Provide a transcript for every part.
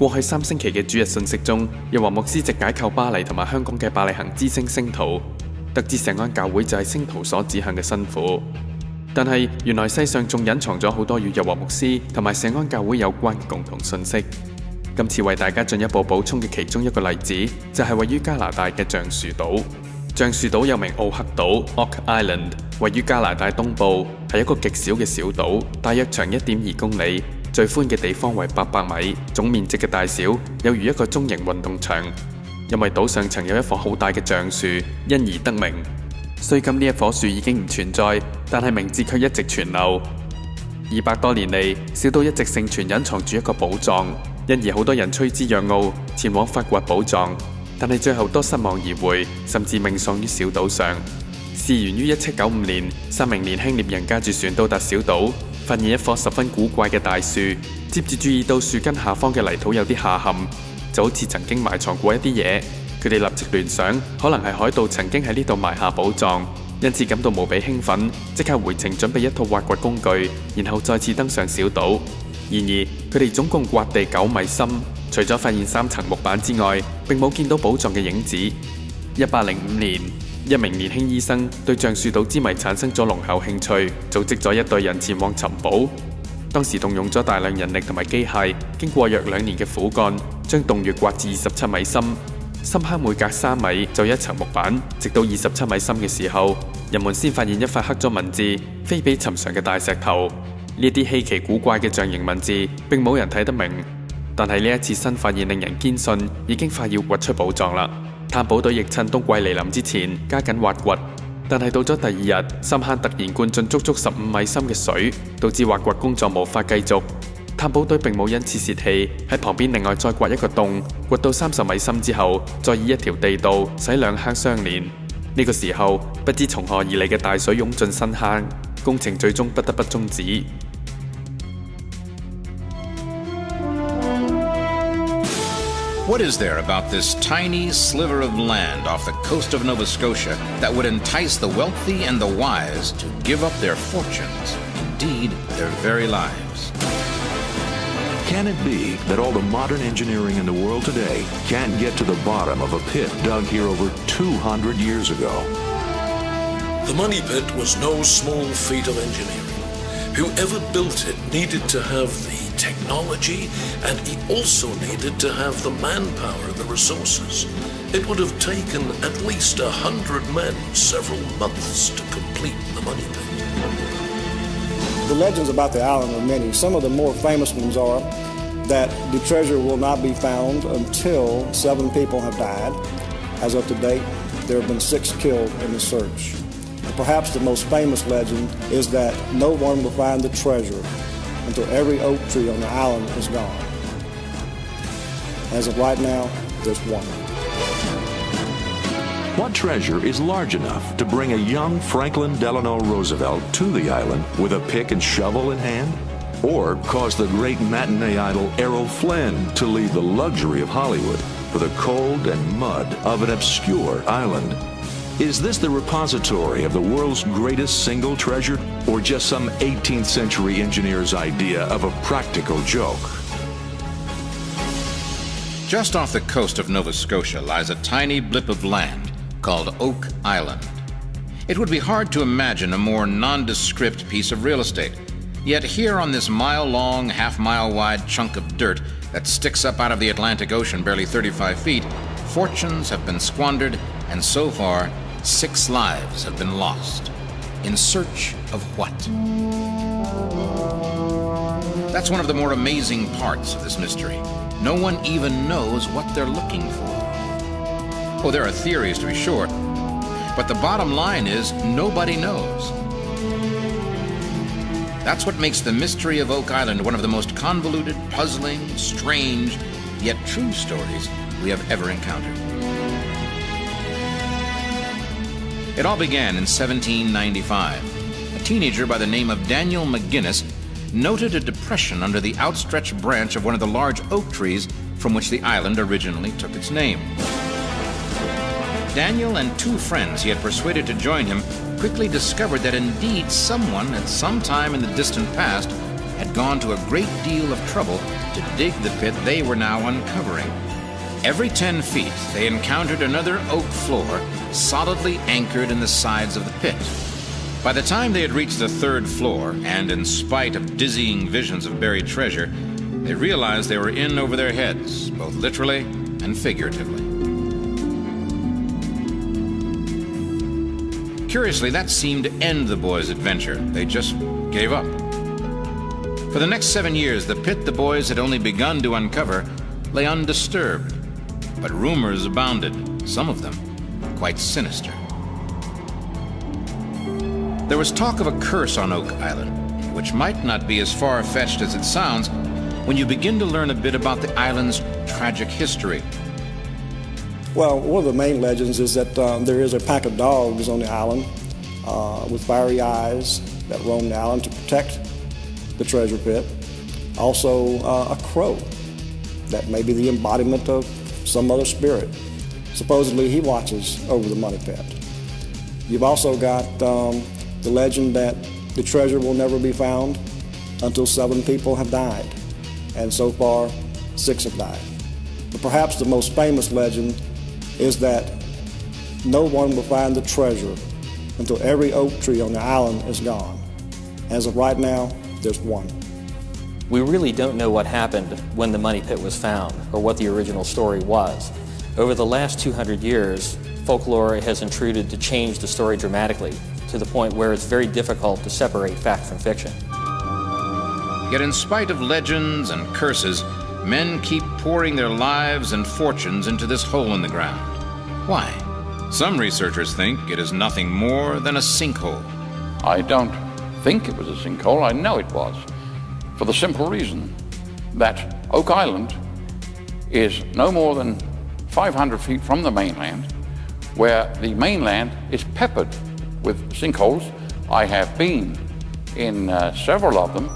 過去3星期嘅主日信息中，又話牧師藉解構巴黎同埋香港嘅伯利恆之星星途，得知錫安教會就係星途所指向嘅新婦。但係原來世上仲隱藏咗好多與日華牧師同埋錫安教會有關嘅共同信息。今次為大家進一步補充嘅其中一個例子，就係位於加拿大嘅橡樹島。橡樹島又名奧克島 （Oak Island），位於加拿大東部，係一個極小嘅小島，大約長1.2公里。最寬嘅地方為800米，總面積嘅大小有如一個中型運動場。因為島上曾有一棵好大嘅橡樹，因而得名。雖今呢一棵樹已經唔存在，但係名字卻一直傳流。200多年嚟，小島一直盛傳隱藏住一個寶藏，因而好多人趨之若鶩，前往發掘寶藏。但係最後都失望而回，甚至命喪於小島上。事源於1795年，3名年輕獵人駕住船到達小島，發現一棵十分古怪嘅大樹，接住注意到樹根下方嘅泥土有啲下陷，就好似曾經埋藏過一啲嘢。佢哋立即聯想，可能係海盜曾經喺呢度埋下寶藏，因此感到無比興奮，即刻回程準備一套挖掘工具，然後再次登上小島。然而，佢哋總共挖地9米深，除咗發現3層木板之外，並冇見到寶藏嘅影子。1805年，一名年輕醫生對橡樹島之謎產生咗濃厚興趣，組織咗一隊人前往尋寶。當時動用咗大量人力同埋機械，經過約2年嘅苦幹，將洞穴挖至27米深，深坑每隔3米就一層木板，直到27米深嘅時候，人們先發現一塊刻咗文字、非比尋常嘅大石頭。呢啲稀奇古怪嘅象形文字並冇人睇得明，但係呢一次新發現令人堅信已經快要掘出寶藏啦。探寶隊亦趁冬季嚟臨之前加緊挖掘，但係到咗第2日，深坑突然灌進足15米深嘅水，導致挖掘工作無法繼續。探寶隊並冇因此泄氣，喺旁邊另外再掘一個洞，掘到30米深之後，再以一條地道使2坑相連。呢個時候，不知從何而嚟嘅大水湧進新坑，工程最終不得不終止。What is there about this tiny sliver of land off the coast of Nova Scotia that would entice the wealthy and the wise to give up their fortunes, indeed their very lives? Can it be that all the modern engineering in the world today can't get to the bottom of a pit dug here over 200 years ago? The money pit was no small feat of engineering. Whoever built it needed to have the technology, and he also needed to have the manpower and the resources. It would have taken at least 100 men several months to complete the money pit. The legends about the island are many. Some of the more famous ones are that the treasure will not be found until 7 people have died. As of to date, there have been 6 killed in the search. And perhaps the most famous legend is that no one will find the treasure until every oak tree on the island is gone. As of right now, there's 1. What treasure is large enough to bring a young Franklin Delano Roosevelt to the island with a pick and shovel in hand? Or cause the great matinee idol Errol Flynn to leave the luxury of Hollywood for the cold and mud of an obscure island? Is this the repository of the world's greatest single treasure, or just some 18th century engineer's idea of a practical joke? Just off the coast of Nova Scotia lies a tiny blip of land called Oak Island. It would be hard to imagine a more nondescript piece of real estate. Yet here on this mile-long, half-mile-wide chunk of dirt that sticks up out of the Atlantic Ocean barely 35 feet, fortunes have been squandered, and so far, 6 lives have been lost. In search of what? That's one of the more amazing parts of this mystery. No one even knows what they're looking for. Oh, there are theories to be sure, but the bottom line is nobody knows. That's what makes the mystery of Oak Island one of the most convoluted, puzzling, strange, yet true stories we have ever encountered. It all began in 1795. A teenager by the name of Daniel McGinnis noted a depression under the outstretched branch of one of the large oak trees from which the island originally took its name. Daniel and 2 friends he had persuaded to join him quickly discovered that indeed someone at some time in the distant past had had gone to a great deal of trouble to dig the pit they were now uncovering. Every 10 feet, they encountered another oak floor solidly anchored in the sides of the pit. By the time they had reached the third floor, and in spite of dizzying visions of buried treasure, they realized they were in over their heads, both literally and figuratively. Curiously, that seemed to end the boys' adventure. They just gave up. For the next 7 years, the pit the boys had only begun to uncover lay undisturbed. But rumors abounded, some of them quite sinister. There was talk of a curse on Oak Island, which might not be as far-fetched as it sounds when you begin to learn a bit about the island's tragic history. Well, one of the main legends is that there is a pack of dogs on the island with fiery eyes that roam the island to protect the treasure pit. Also, a crow that may be the embodiment of some other spirit. Supposedly, he watches over the money pit. You've also got the legend that the treasure will never be found until 7 people have died. And so far, 6 have died. But perhaps the most famous legend is that no one will find the treasure until every oak tree on the island is gone. As of right now, there's 1. We really don't know what happened when the money pit was found or what the original story was. Over the last 200 years, folklore has intruded to change the story dramatically to the point where it's very difficult to separate fact from fiction. Yet in spite of legends and curses, men keep pouring their lives and fortunes into this hole in the ground. Why? Some researchers think it is nothing more than a sinkhole. I don't think it was a sinkhole, I know it was. For the simple reason that Oak Island is no more than 500 feet from the mainland, where the mainland is peppered with sinkholes. I have been in several of them.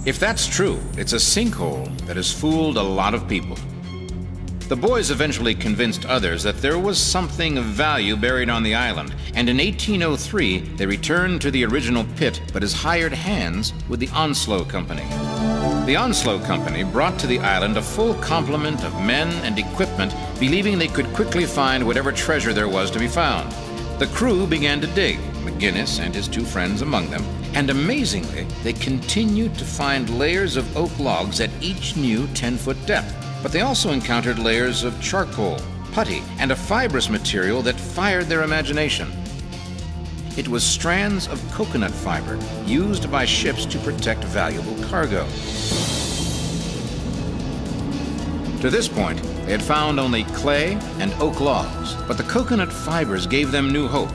If that's true, it's a sinkhole that has fooled a lot of people. The boys eventually convinced others that there was something of value buried on the island, and in 1803 they returned to the original pit, but as hired hands with the Onslow Company. The Onslow Company brought to the island a full complement of men and equipment, believing they could quickly find whatever treasure there was to be found. The crew began to dig, McGinnis and his 2 friends among them, and amazingly, they continued to find layers of oak logs at each new 10-foot depth. But they also encountered layers of charcoal, putty, and a fibrous material that fired their imagination. It was strands of coconut fiber used by ships to protect valuable cargo. To this point, they had found only clay and oak logs, but the coconut fibers gave them new hope.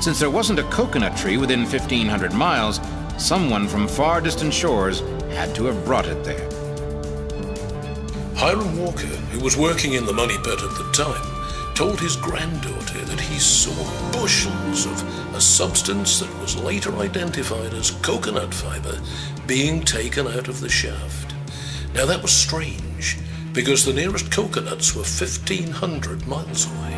Since there wasn't a coconut tree within 1,500 miles, someone from far distant shores had to have brought it there. Hiram Walker, who was working in the money pit at the time, told his granddaughter that he saw bushels of a substance that was later identified as coconut fiber being taken out of the shaft. Now that was strange, because the nearest coconuts were 1,500 miles away.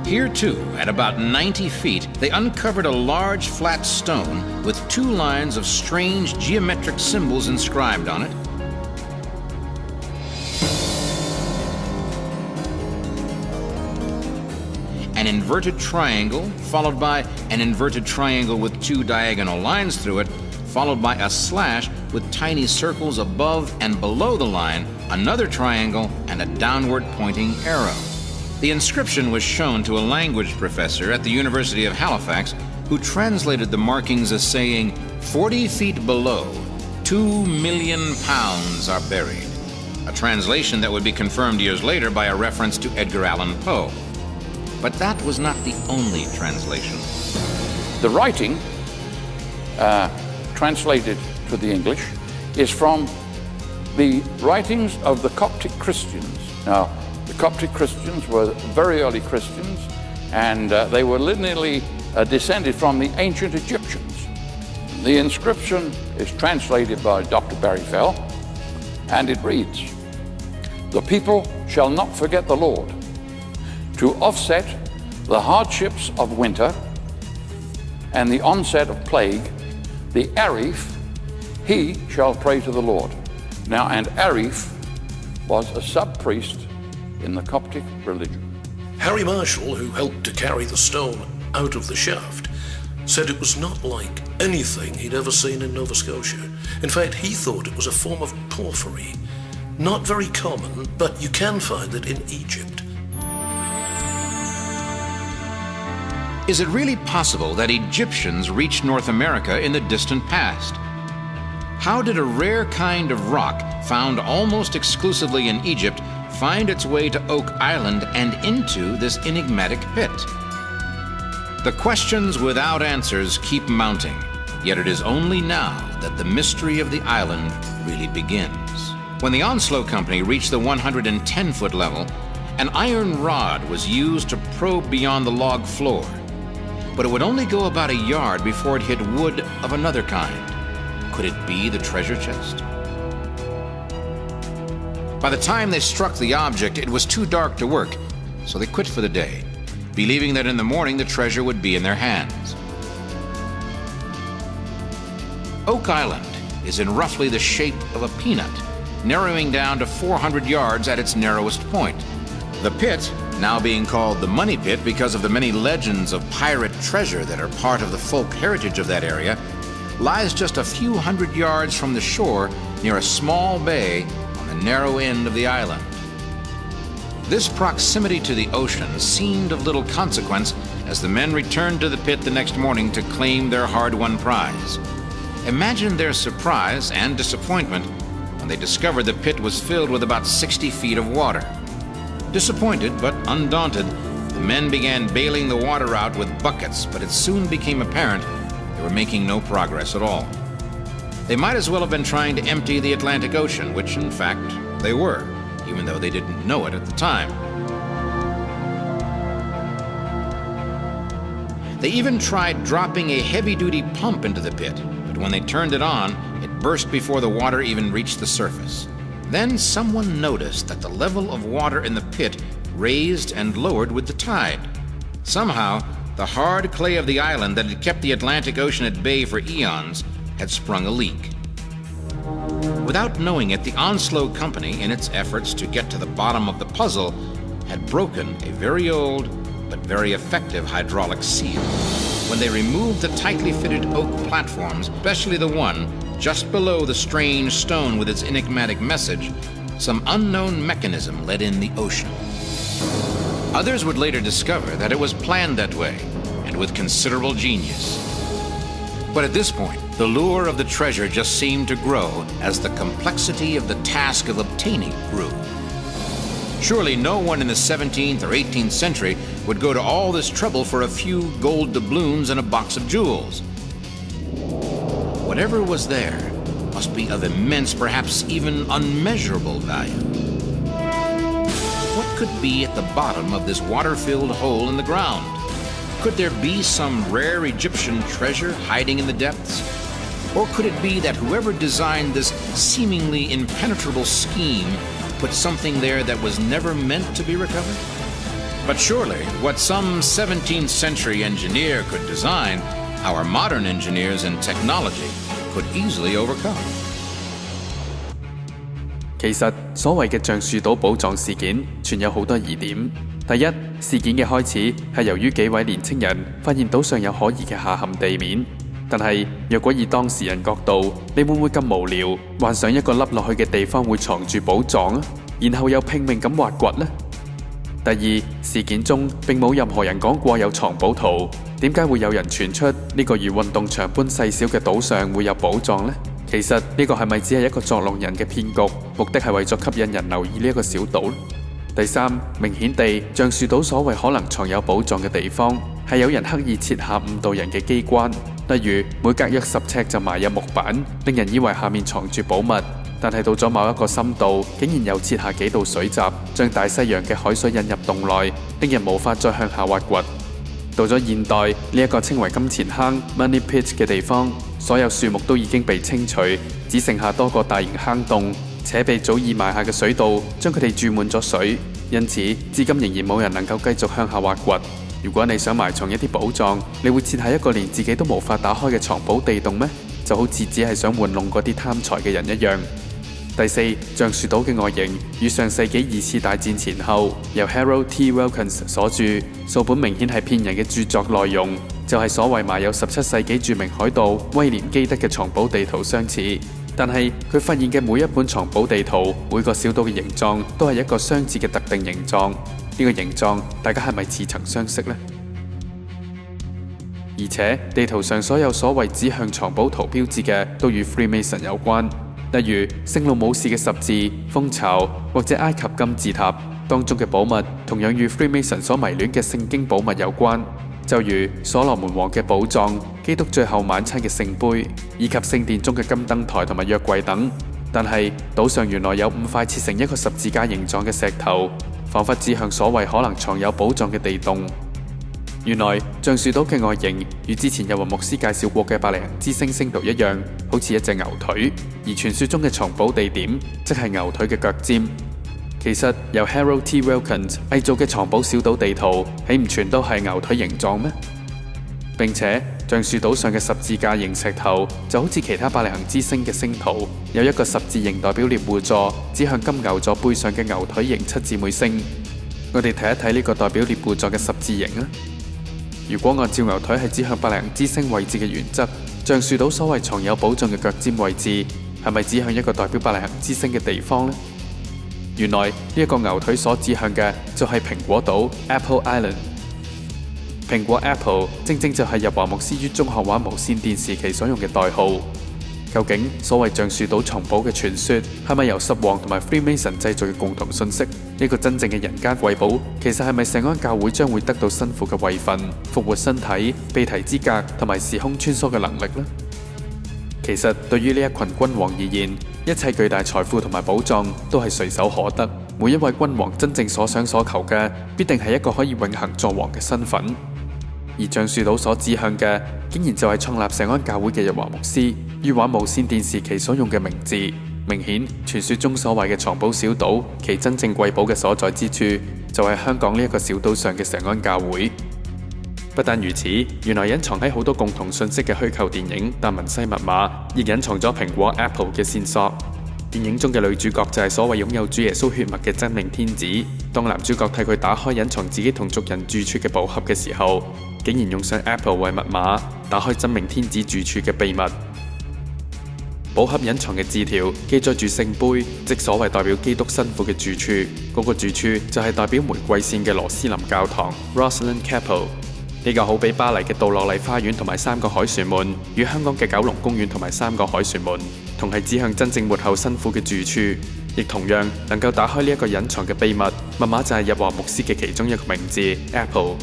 Here too, at about 90 feet, they uncovered a large flat stone with 2 lines of strange geometric symbols inscribed on it. An inverted triangle, followed by an inverted triangle with 2 diagonal lines through it, followed by a slash with tiny circles above and below the line, another triangle, and a downward pointing arrow. The inscription was shown to a language professor at the University of Halifax, who translated the markings as saying, 40 feet below, 2 million pounds are buried. A translation that would be confirmed years later by a reference to Edgar Allan Poe. But that was not the only translation. The writing, translated to the English, is from the writings of the Coptic Christians. Now, the Coptic Christians were very early Christians, and they were lineally descended from the ancient Egyptians. The inscription is translated by Dr. Barry Fell, and it reads, "The people shall not forget the Lord, to offset the hardships of winter and the onset of plague, the Arif, he shall pray to the Lord. Now, and Arif was a sub-priest in the Coptic religion. Harry Marshall, who helped to carry the stone out of the shaft, said it was not like anything he'd ever seen in Nova Scotia. In fact, he thought it was a form of porphyry. Not very common, but you can find it in Egypt. Is it really possible that Egyptians reached North America in the distant past? How did a rare kind of rock found almost exclusively in Egypt find its way to Oak Island and into this enigmatic pit? The questions without answers keep mounting, yet it is only now that the mystery of the island really begins. When the Onslow Company reached the 110-foot level, an iron rod was used to probe beyond the log floor, but it would only go about a yard before it hit wood of another kind. Could it be the treasure chest? By the time they struck the object, it was too dark to work, so they quit for the day, believing that in the morning the treasure would be in their hands. Oak Island is in roughly the shape of a peanut, narrowing down to 400 yards at its narrowest point. The pit, now being called the Money Pit because of the many legends of pirate treasure that are part of the folk heritage of that area, lies just a few hundred yards from the shore near a small bay on the narrow end of the island. This proximity to the ocean seemed of little consequence as the men returned to the pit the next morning to claim their hard-won prize. Imagine their surprise and disappointment when they discovered the pit was filled with about 60 feet of water. Disappointed but undaunted, the men began bailing the water out with buckets, but it soon became apparent they were making no progress at all. They might as well have been trying to empty the Atlantic Ocean, which in fact they were, even though they didn't know it at the time. They even tried dropping a heavy-duty pump into the pit, but when they turned it on, it burst before the water even reached the surface. Then someone noticed that the level of water in the pit raised and lowered with the tide. Somehow, the hard clay of the island that had kept the Atlantic Ocean at bay for eons had sprung a leak. Without knowing it, the Onslow Company, in its efforts to get to the bottom of the puzzle, had broken a very old but very effective hydraulic seal. When they removed the tightly fitted oak platforms, especially the one just below the strange stone with its enigmatic message, some unknown mechanism let in the ocean. Others would later discover that it was planned that way, and with considerable genius. But at this point, the lure of the treasure just seemed to grow as the complexity of the task of obtaining grew. Surely no one in the 17th or 18th century would go to all this trouble for a few gold doubloons and a box of jewels. Whatever was there must be of immense, perhaps even unmeasurable value. What could be at the bottom of this water-filled hole in the ground? Could there be some rare Egyptian treasure hiding in the depths? Or could it be that whoever designed this seemingly impenetrable scheme put something there that was never meant to be recovered? But surely, what some 17th century engineer could design, our modern engineers and technology could easily overcome. 其實所謂嘅橡樹島寶藏事件存有好多疑點。第一，事件嘅開始係由於幾位年青人發現島上有可疑嘅下陷地面。但係若果以當事人角度，你會唔會咁無聊，幻想一個凹落去嘅地方會藏住寶藏啊？然後又拼命咁挖掘呢？第二，事件中並冇任何人講過有藏寶圖，點解會有人傳出呢個如運動場般細小嘅島上會有寶藏呢？其實呢個係咪只係一個作弄人嘅騙局，目的係為咗吸引人留意呢一個小島呢？第三，明顯地，橡樹島所謂可能藏有寶藏嘅地方，係有人刻意設下誤導人嘅機關，例如每隔約10尺就埋入木板，令人以為下面藏住寶物。但係到咗某一個深度，竟然又設下幾道水閘，將大西洋嘅海水引入洞內，令人無法再向下挖掘。到咗現代，呢一個稱為金錢坑 （Money Pit） 嘅地方，所有樹木都已經被清除，只剩下多個大型坑洞，且被早已埋下嘅水道將佢哋注滿咗水，因此至今仍然冇人能夠繼續向下挖掘。如果你想埋藏一啲寶藏，你會設下一個連自己都無法打開嘅藏寶地洞咩？就好似只係想玩弄嗰啲貪財嘅人一樣。第四，橡樹島嘅外形與上世紀2次大戰前後由 Harold T. Wilkins 所著、數本明顯係騙人嘅著作內容，就係所謂埋有17世紀著名海盜威廉基德嘅藏寶地圖相似。但係佢發現嘅每一本藏寶地圖，每個小島嘅形狀都係一個相似嘅特定形狀。呢個形狀，大家係咪似曾相識呢？而且地圖上所有所謂指向藏寶圖標誌嘅，都與 Freemason 有關。例如聖路姆士嘅十字、蜂巢或者埃及金字塔當中嘅寶物，同樣與 Freemason 所迷戀嘅聖經寶物有關，就如所羅門王嘅寶藏、基督最後晚餐嘅聖杯，以及聖殿中嘅金燈台同埋約櫃等。但係島上原來有5塊切成一個十字架形狀嘅石頭，彷彿指向所謂可能藏有寶藏嘅地洞。原來橡樹島嘅外形與之前日華牧師介紹過嘅伯利恆之星星圖一樣，好似一隻牛腿，而傳說中嘅藏寶地點即係牛腿嘅腳尖。其實由 Harold T. Wilkins 偽造嘅藏寶小島地圖，豈唔全都係牛腿形狀咩？並且橡樹島上嘅十字架形石頭就好似其他伯利恆之星嘅星圖，有一個十字形代表獵戶座，指向金牛座背上嘅牛腿形七姊妹星。我哋睇一睇呢個代表獵戶座嘅十字形啊！如果按照牛腿係指向伯利恆之星位置嘅原則，橡樹島所謂藏有寶藏嘅腳尖位置，係咪指向一個代表伯利恆之星嘅地方呢？原來呢一個牛腿所指向嘅就係蘋果島 Apple Island。蘋果 Apple 正正就係日華牧師於中學畫無線電視期所用嘅代號。究竟所謂橡樹島藏寶嘅傳說係咪由十王同埋 Freemason 製造嘅共同信息？呢個真正嘅人間瑰寶，其實係咪錫安教會將會得到辛苦嘅位份、復活身體、被提之格同埋時空穿梭嘅能力呢？其實對於呢一群君王而言，一切巨大財富同埋寶藏都係隨手可得。每一位君王真正所想所求嘅，必定係一個可以永恆作王嘅身份。而橡樹島所指向嘅，竟然就係創立錫安教會嘅日華牧師於玩無線電視期所用嘅名字。明顯傳說中所謂嘅藏寶小島，其真正瑰寶嘅所在之處，就係香港呢一個小島上嘅錫安教會。不但如此，原來隱藏喺好多共同信息嘅虛構電影《達文西密碼》，亦隱藏咗蘋果 Apple 嘅線索。電影中嘅女主角就係所謂擁有主耶穌血脈嘅真命天子。當男主角替佢打開隱藏自己同族人住處嘅寶盒嘅時候，竟然用上 Apple 為密碼，打開真命天子住處嘅秘密。寶盒隱藏嘅字條記載住聖杯，即所謂代表基督新婦嘅住處。嗰個住處就係代表玫瑰線嘅羅斯林教堂 Rosslyn Chapel。呢個好比巴黎嘅杜樂麗花園同埋3個凱旋門，與香港嘅九龍公園同埋3個凱旋門，同係指向真正末後新婦嘅住處，亦同樣能夠打開呢一個隱藏嘅秘密。密碼就係日華牧師嘅其中一個名字 Apple。